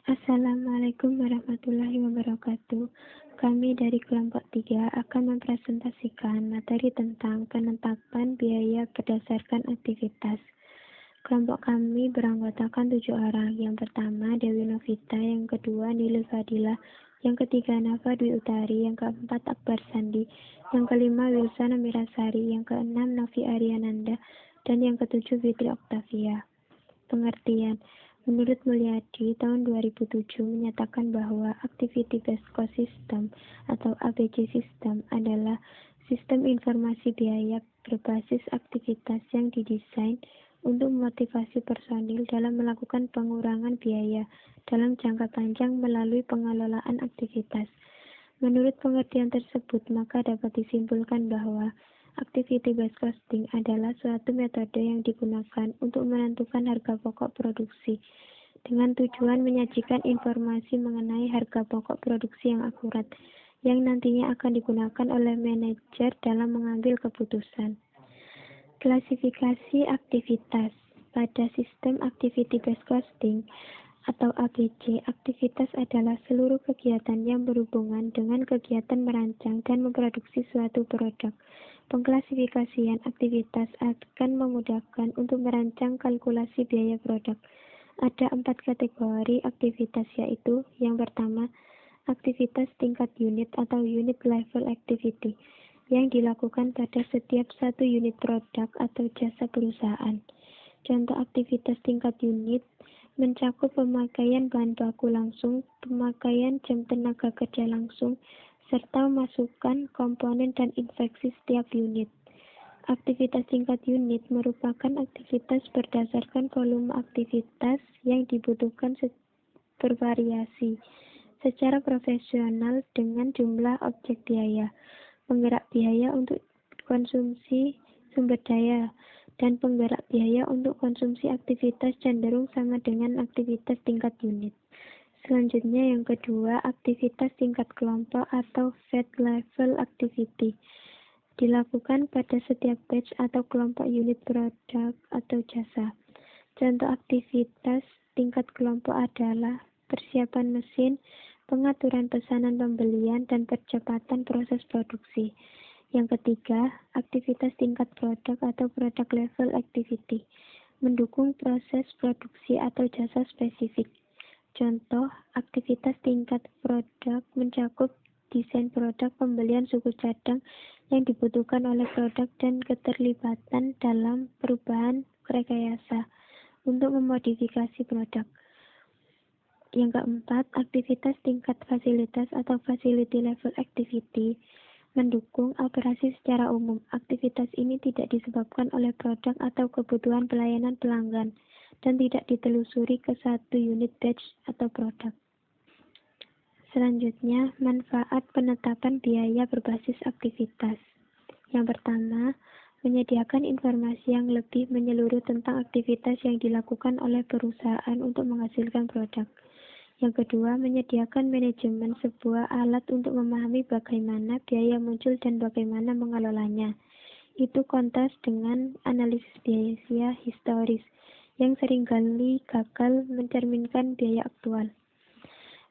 Assalamualaikum warahmatullahi wabarakatuh. Kami dari kelompok 3 akan mempresentasikan materi tentang penetapan biaya berdasarkan aktivitas. Kelompok kami beranggotakan 7 orang. Yang pertama Dewi Novita, yang kedua Nilil Fadila, yang ketiga Nafa Dwi Utari, yang keempat Akbar Sandi, yang kelima Wilson Amirasari, yang keenam Novi Ariananda, dan yang ketujuh Fitri Oktavia. Pengertian. Menurut Mulyadi, tahun 2007 menyatakan bahwa Activity Based Cost System atau ABC System adalah sistem informasi biaya berbasis aktivitas yang didesain untuk memotivasi personil dalam melakukan pengurangan biaya dalam jangka panjang melalui pengelolaan aktivitas. Menurut pengertian tersebut, maka dapat disimpulkan bahwa Activity Based Costing adalah suatu metode yang digunakan untuk menentukan harga pokok produksi dengan tujuan menyajikan informasi mengenai harga pokok produksi yang akurat, yang nantinya akan digunakan oleh manajer dalam mengambil keputusan. Klasifikasi aktivitas. Pada sistem Activity Based Costing atau ABC, aktivitas adalah seluruh kegiatan yang berhubungan dengan kegiatan merancang dan memproduksi suatu produk. Pengklasifikasian aktivitas akan memudahkan untuk merancang kalkulasi biaya produk. Ada 4 kategori aktivitas, yaitu yang pertama, aktivitas tingkat unit atau unit level activity yang dilakukan pada setiap satu unit produk atau jasa perusahaan. Contoh aktivitas tingkat unit mencakup pemakaian bahan baku langsung, pemakaian jam tenaga kerja langsung, serta masukan komponen dan infeksi setiap unit. Aktivitas tingkat unit merupakan aktivitas berdasarkan volume aktivitas yang dibutuhkan bervariasi secara profesional dengan jumlah objek biaya, penggerak biaya untuk konsumsi sumber daya, dan penggerak biaya untuk konsumsi aktivitas cenderung sama dengan aktivitas tingkat unit. Selanjutnya yang kedua, aktivitas tingkat kelompok atau fed level activity dilakukan pada setiap batch atau kelompok unit produk atau jasa. Contoh aktivitas tingkat kelompok adalah persiapan mesin, pengaturan pesanan pembelian, dan percepatan proses produksi. Yang ketiga, aktivitas tingkat produk atau product level activity mendukung proses produksi atau jasa spesifik. Contoh, aktivitas tingkat produk mencakup desain produk, pembelian suku cadang yang dibutuhkan oleh produk, dan keterlibatan dalam perubahan rekayasa untuk memodifikasi produk. Yang keempat, aktivitas tingkat fasilitas atau facility level activity mendukung operasi secara umum. Aktivitas ini tidak disebabkan oleh produk atau kebutuhan pelayanan pelanggan dan tidak ditelusuri ke satu unit batch atau produk. Selanjutnya, manfaat penetapan biaya berbasis aktivitas. Yang pertama, menyediakan informasi yang lebih menyeluruh tentang aktivitas yang dilakukan oleh perusahaan untuk menghasilkan produk. Yang kedua, menyediakan manajemen sebuah alat untuk memahami bagaimana biaya muncul dan bagaimana mengelolanya. Itu kontras dengan analisis biaya historis yang seringkali gagal mencerminkan biaya aktual.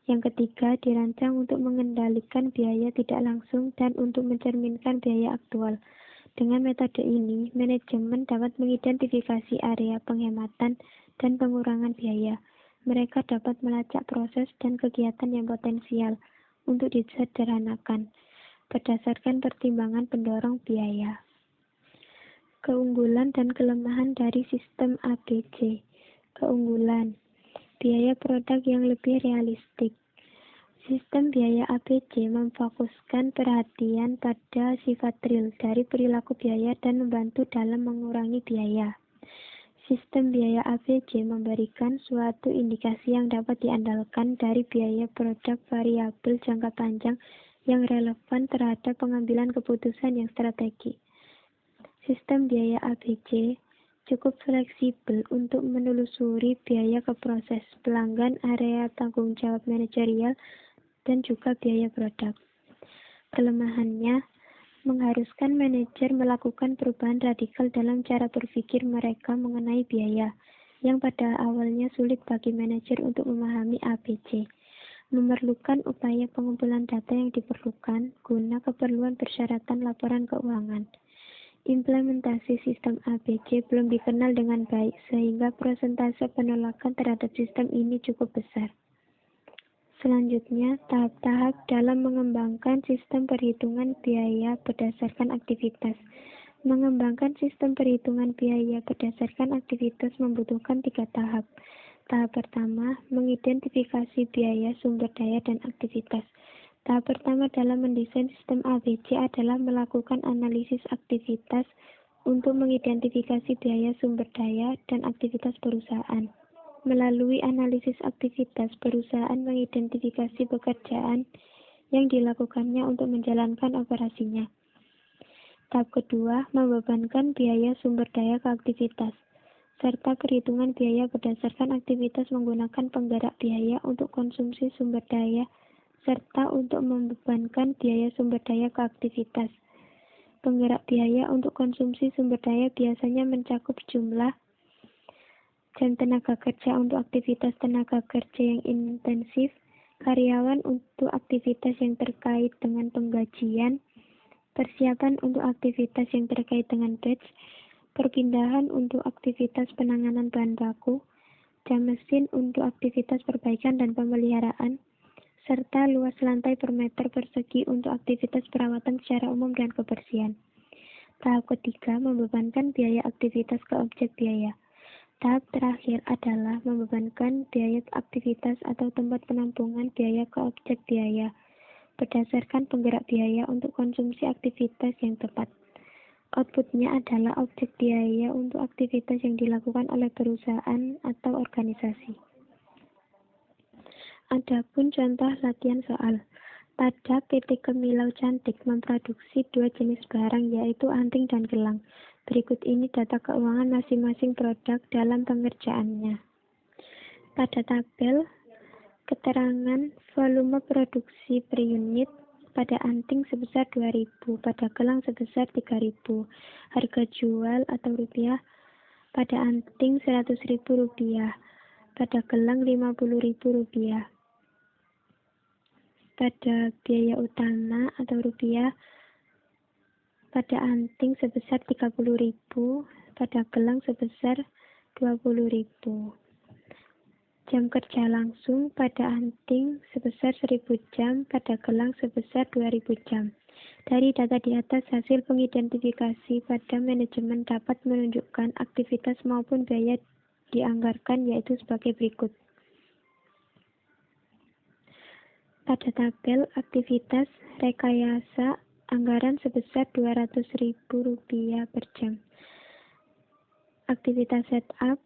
Yang ketiga, dirancang untuk mengendalikan biaya tidak langsung dan untuk mencerminkan biaya aktual. Dengan metode ini, manajemen dapat mengidentifikasi area penghematan dan pengurangan biaya. Mereka dapat melacak proses dan kegiatan yang potensial untuk disederhanakan berdasarkan pertimbangan pendorong biaya. Keunggulan dan kelemahan dari sistem ABC. Keunggulan, biaya produk yang lebih realistik. Sistem biaya ABC memfokuskan perhatian pada sifat real dari perilaku biaya dan membantu dalam mengurangi biaya. Sistem biaya ABC memberikan suatu indikasi yang dapat diandalkan dari biaya produk variabel jangka panjang yang relevan terhadap pengambilan keputusan yang strategi. Sistem biaya ABC cukup fleksibel untuk menelusuri biaya ke proses, pelanggan, area tanggung jawab manajerial, dan juga biaya produk. Kelemahannya, mengharuskan manajer melakukan perubahan radikal dalam cara berpikir mereka mengenai biaya. yang pada awalnya sulit bagi manajer untuk memahami ABC. Memerlukan upaya pengumpulan data yang diperlukan guna keperluan persyaratan laporan keuangan. Implementasi sistem ABC belum dikenal dengan baik, sehingga persentase penolakan terhadap sistem ini cukup besar. Selanjutnya, tahap-tahap dalam mengembangkan sistem perhitungan biaya berdasarkan aktivitas. Mengembangkan sistem perhitungan biaya berdasarkan aktivitas membutuhkan 3 tahap. Tahap pertama, mengidentifikasi biaya, sumber daya, dan aktivitas. Tahap pertama dalam mendesain sistem ABC adalah melakukan analisis aktivitas untuk mengidentifikasi biaya, sumber daya, dan aktivitas perusahaan. Melalui analisis aktivitas, perusahaan mengidentifikasi pekerjaan yang dilakukannya untuk menjalankan operasinya. Tahap kedua, membebankan biaya sumber daya ke aktivitas, serta perhitungan biaya berdasarkan aktivitas menggunakan penggerak biaya untuk konsumsi sumber daya, serta untuk membebankan biaya sumber daya ke aktivitas. Penggerak biaya untuk konsumsi sumber daya biasanya mencakup jumlah jam tenaga kerja untuk aktivitas tenaga kerja yang intensif, karyawan untuk aktivitas yang terkait dengan penggajian, persiapan untuk aktivitas yang terkait dengan batch, perpindahan untuk aktivitas penanganan bahan baku, jam mesin untuk aktivitas perbaikan dan pemeliharaan, serta luas lantai per meter persegi untuk aktivitas perawatan secara umum dan kebersihan. Tahap ketiga, membebankan biaya aktivitas ke objek biaya. Tahap terakhir adalah membebankan biaya aktivitas atau tempat penampungan biaya ke objek biaya berdasarkan penggerak biaya untuk konsumsi aktivitas yang tepat. Outputnya adalah objek biaya untuk aktivitas yang dilakukan oleh perusahaan atau organisasi. Adapun contoh latihan soal. Pada PT Kemilau Cantik memproduksi 2 jenis barang, yaitu anting dan gelang. Berikut ini data keuangan masing-masing produk dalam pengerjaannya. Pada tabel, keterangan volume produksi per unit pada anting sebesar 2.000, pada gelang sebesar 3.000. Harga jual atau rupiah pada anting Rp100.000, pada gelang Rp50.000. Pada biaya utama atau rupiah pada anting sebesar 30.000, pada gelang sebesar 20.000. Jam kerja langsung pada anting sebesar 1.000 jam, pada gelang sebesar 2.000 jam. Dari data di atas, hasil pengidentifikasi pada manajemen dapat menunjukkan aktivitas maupun biaya dianggarkan, yaitu sebagai berikut. Pada tabel aktivitas rekayasa, anggaran sebesar Rp200.000 per jam. Aktivitas setup,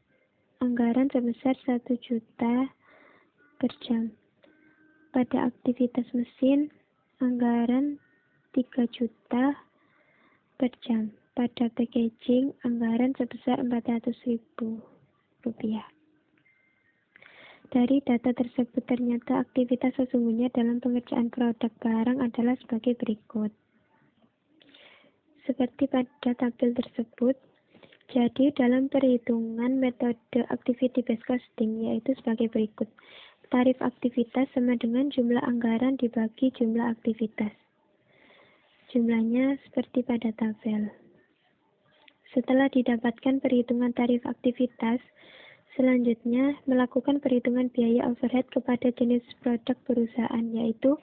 anggaran sebesar 1 juta per jam. Pada aktivitas mesin, anggaran 3 juta per jam. Pada packaging, anggaran sebesar Rp400.000. Dari data tersebut, ternyata aktivitas sesungguhnya dalam pengerjaan produk barang adalah sebagai berikut. Seperti pada tabel tersebut, jadi dalam perhitungan metode activity based costing yaitu sebagai berikut. Tarif aktivitas sama dengan jumlah anggaran dibagi jumlah aktivitas. Jumlahnya seperti pada tabel. Setelah didapatkan perhitungan tarif aktivitas, selanjutnya melakukan perhitungan biaya overhead kepada jenis produk perusahaan, yaitu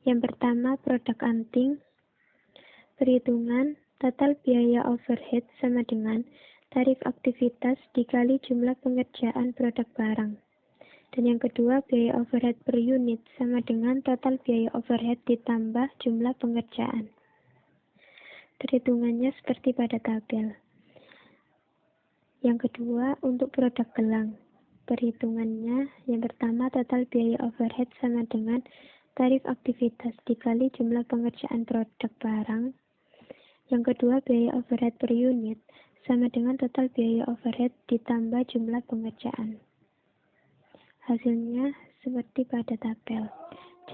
yang pertama produk anting. Perhitungan total biaya overhead sama dengan tarif aktivitas dikali jumlah pengerjaan produk barang. Dan yang kedua, biaya overhead per unit sama dengan total biaya overhead ditambah jumlah pengerjaan. Perhitungannya seperti pada tabel. Yang kedua, untuk produk gelang. Perhitungannya, yang pertama total biaya overhead sama dengan tarif aktivitas dikali jumlah pengerjaan produk barang. Yang kedua, biaya overhead per unit sama dengan total biaya overhead ditambah jumlah pengerjaan. Hasilnya seperti pada tabel.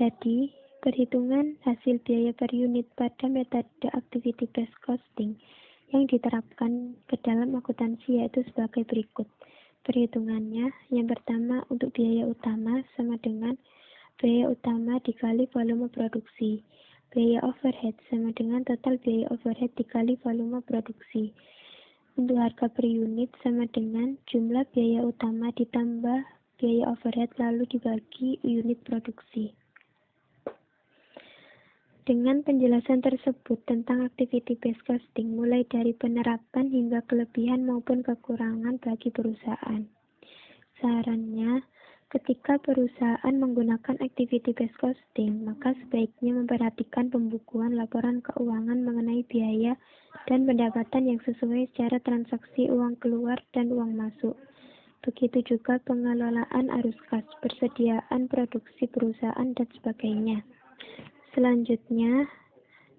Jadi, perhitungan hasil biaya per unit pada metode activity based costing yang diterapkan ke dalam akuntansi yaitu sebagai berikut. Perhitungannya, yang pertama untuk biaya utama sama dengan biaya utama dikali volume produksi. Biaya overhead sama dengan total biaya overhead dikali volume produksi. Untuk harga per unit sama dengan jumlah biaya utama ditambah biaya overhead lalu dibagi unit produksi. Dengan penjelasan tersebut tentang activity based costing mulai dari penerapan hingga kelebihan maupun kekurangan bagi perusahaan. Sarannya, ketika perusahaan menggunakan activity based costing, maka sebaiknya memperhatikan pembukuan laporan keuangan mengenai biaya dan pendapatan yang sesuai secara transaksi uang keluar dan uang masuk. Begitu juga pengelolaan arus kas, persediaan produksi perusahaan, dan sebagainya. Selanjutnya,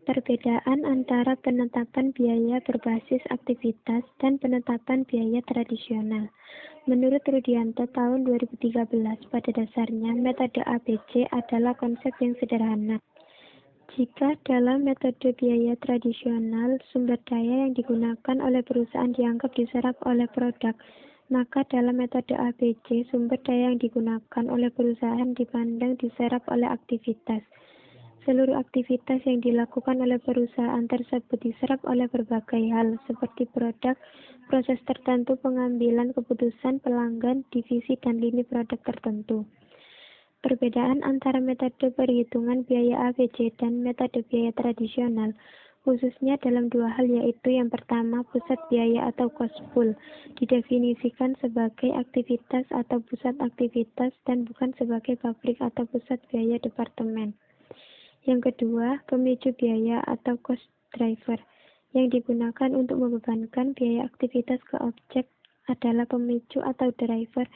perbedaan antara penetapan biaya berbasis aktivitas dan penetapan biaya tradisional. Menurut Rudianto tahun 2013, pada dasarnya metode ABC adalah konsep yang sederhana. Jika dalam metode biaya tradisional, sumber daya yang digunakan oleh perusahaan dianggap diserap oleh produk, maka dalam metode ABC, sumber daya yang digunakan oleh perusahaan dipandang diserap oleh aktivitas. Seluruh aktivitas yang dilakukan oleh perusahaan tersebut diserap oleh berbagai hal, seperti produk, proses tertentu, pengambilan keputusan, pelanggan, divisi, dan lini produk tertentu. Perbedaan antara metode perhitungan biaya ABC dan metode biaya tradisional, khususnya dalam dua hal, yaitu yang pertama, pusat biaya atau cost pool, didefinisikan sebagai aktivitas atau pusat aktivitas dan bukan sebagai pabrik atau pusat biaya departemen. Yang kedua, pemicu biaya atau cost driver yang digunakan untuk membebankan biaya aktivitas ke objek adalah pemicu atau driver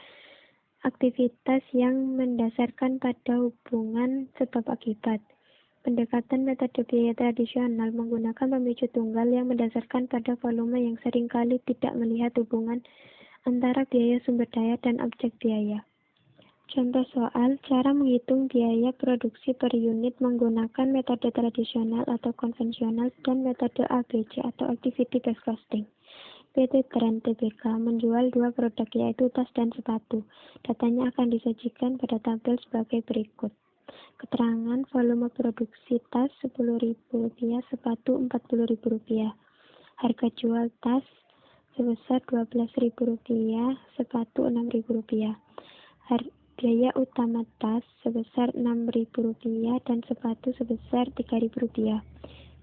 aktivitas yang mendasarkan pada hubungan sebab akibat. Pendekatan metode biaya tradisional menggunakan pemicu tunggal yang mendasarkan pada volume yang seringkali tidak melihat hubungan antara biaya sumber daya dan objek biaya. Contoh soal, cara menghitung biaya produksi per unit menggunakan metode tradisional atau konvensional dan metode ABC atau activity based costing. PT Trend Tbk menjual dua produk, yaitu tas dan sepatu. Datanya akan disajikan pada tabel sebagai berikut. Keterangan volume produksi tas Rp10.000, sepatu Rp40.000. Harga jual tas sebesar Rp12.000, sepatu Rp6.000. Biaya utama tas sebesar Rp6.000 dan sepatu sebesar Rp3.000.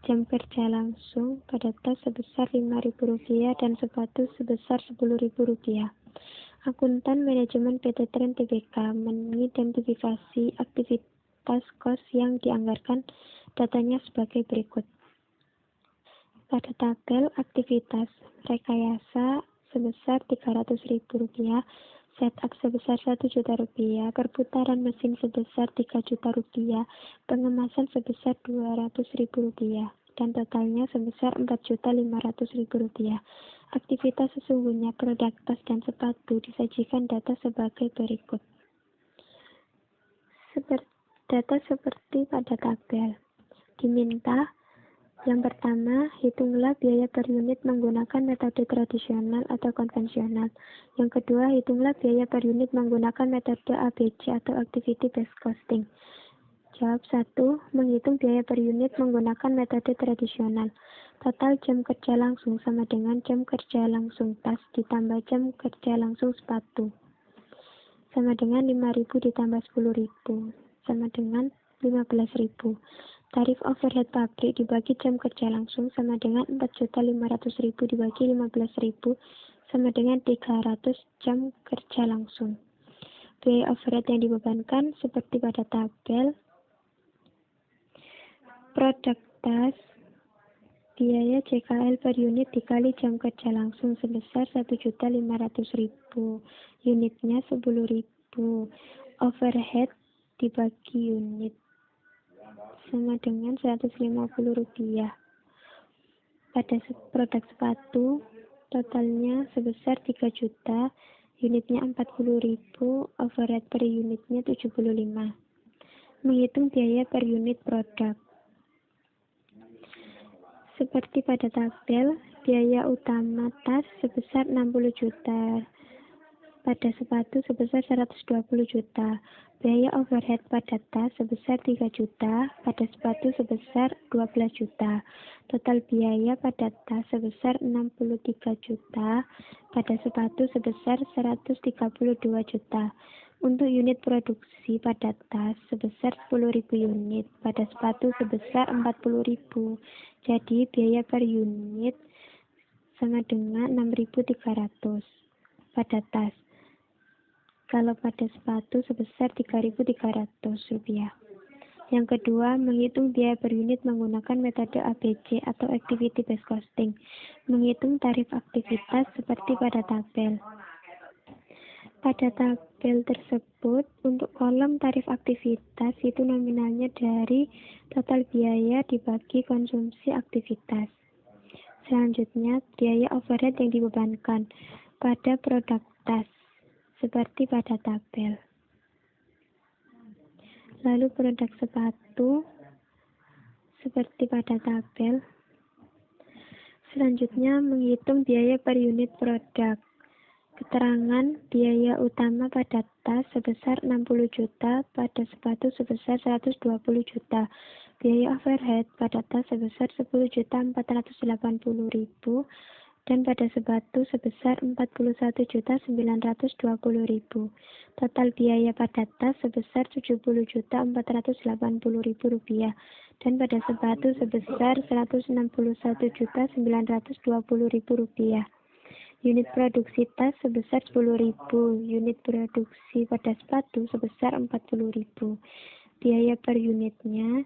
Jam kerja langsung pada tas sebesar Rp5.000 dan sepatu sebesar Rp10.000. Akuntan manajemen PT Trend Tbk mengidentifikasi aktivitas kos yang dianggarkan, datanya sebagai berikut. Pada tabel aktivitas, rekayasa sebesar Rp300.000, setup sebesar Rp1.000.000, perputaran mesin sebesar Rp3.000.000, pengemasan sebesar Rp200.000, dan totalnya sebesar Rp4.500.000. Aktivitas sesungguhnya produk tas dan sepatu disajikan data sebagai berikut. Data seperti pada tabel. Diminta: yang pertama, hitunglah biaya per unit menggunakan metode tradisional atau konvensional. Yang kedua, hitunglah biaya per unit menggunakan metode ABC atau activity based costing. Jawab 1. Menghitung biaya per unit menggunakan metode tradisional. Total jam kerja langsung sama dengan jam kerja langsung tas ditambah jam kerja langsung sepatu. Sama dengan 5.000 ditambah 10.000. Sama dengan 15.000. Tarif overhead pabrik dibagi jam kerja langsung sama dengan 4.500.000 dibagi 15.000 sama dengan 300 jam kerja langsung. Biaya overhead yang dibebankan seperti pada tabel. Produk tas, biaya JKL per unit dikali jam kerja langsung sebesar 1.500.000. Unitnya 10.000. Overhead dibagi unit sama dengan Rp150. Pada produk sepatu, totalnya sebesar 3 juta, unitnya 40.000, overhead per unitnya 75. Menghitung biaya per unit produk. Seperti pada tabel, biaya utama tas sebesar 60 juta, pada sepatu sebesar 120 juta. Biaya overhead pada tas sebesar 3 juta, pada sepatu sebesar 12 juta. Total biaya pada tas sebesar 63 juta, pada sepatu sebesar 132 juta. Untuk unit produksi pada tas sebesar 10.000 unit, pada sepatu sebesar 40.000. Jadi biaya per unit sama dengan 6.300 pada tas. Kalau pada sepatu sebesar Rp3.300. Yang kedua, menghitung biaya per unit menggunakan metode ABC atau Activity Based Costing. Menghitung tarif aktivitas seperti pada tabel. Pada tabel tersebut, untuk kolom tarif aktivitas itu nominalnya dari total biaya dibagi konsumsi aktivitas. Selanjutnya, biaya overhead yang dibebankan pada produk tas, seperti pada tabel. Lalu produk sepatu, seperti pada tabel. Selanjutnya, menghitung biaya per unit produk. Keterangan biaya utama pada tas sebesar 60 juta, pada sepatu sebesar 120 juta. Biaya overhead pada tas sebesar 10.480.000 dan pada sepatu sebesar 41.920.000. Total biaya pada tas sebesar 70.480.000 dan pada sepatu sebesar 161.920.000. Unit produksi tas sebesar 10.000, unit produksi pada sepatu sebesar 40.000. Biaya per unitnya,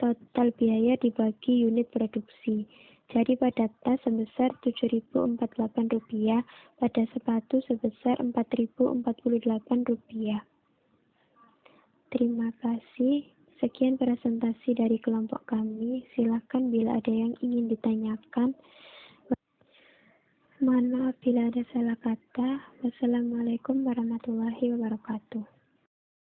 total biaya dibagi unit produksi. Jadi pada tas sebesar Rp7.048, pada sepatu sebesar Rp4.048. Terima kasih. Sekian presentasi dari kelompok kami. Silakan bila ada yang ingin ditanyakan. Mohon maaf bila ada salah kata. Wassalamualaikum warahmatullahi wabarakatuh.